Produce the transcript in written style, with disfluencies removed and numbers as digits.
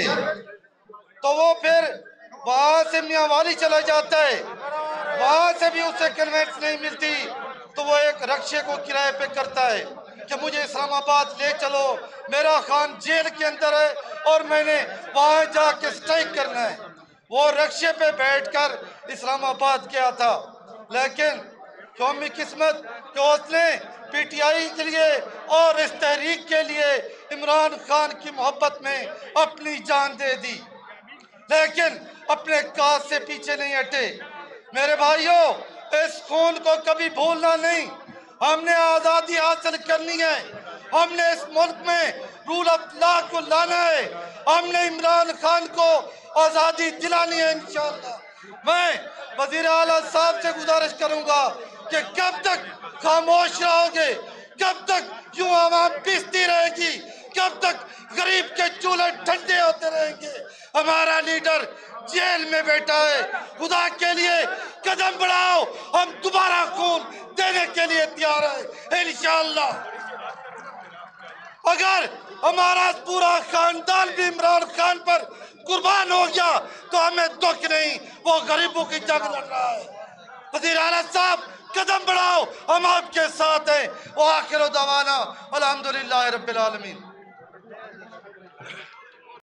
तो वो फिर वहां से मियां वाली चला जाता है, वहां से भी उसे कन्वेंस नहीं मिलती तो वो एक रक्शे को किराए पे करता है कि मुझे इस्लामाबाद ले चलो, मेरा खान जेल के अंदर है और मैंने वहां जाके स्ट्राइक करना है। वो रक्शे पे बैठकर इस्लामाबाद गया था, लेकिन कौमी किस्मत कि उसने पीटीआई के लिए और इस तहरीक के लिए इमरान खान की मोहब्बत में अपनी जान दे दी, लेकिन अपने काज से पीछे नहीं हटे। मेरे भाइयों, इस खून को कभी भूलना नहीं। हमने आजादी हासिल करनी है, हमने इस मुल्क में रूल ऑफ लॉ को लाना है, हमने इमरान खान को आजादी दिलानी है इंशाअल्लाह। मैं वजीर आला साहब से गुजारिश करूंगा कि कब तक खामोश रहोगे, कब तक यूं आवाम पीसती रहेगी, कब तक गरीब के चूल्हे ठंडे होते रहेंगे। हमारा लीडर जेल में बैठा है, खुदा के लिए कदम बढ़ाओ, हम दोबारा खून देने के लिए तैयार है इंशाअल्लाह। अगर हमारा पूरा खानदान भी इमरान खान पर कुर्बान हो गया तो हमें दुख नहीं, वो गरीबों की जंग लड़ रहा है। वज़ीर आला साहब कदम बढ़ाओ, हम आपके साथ हैं। वो आखिर दवाना अल्हम्दुलिल्लाह रब्बिल आलमीन।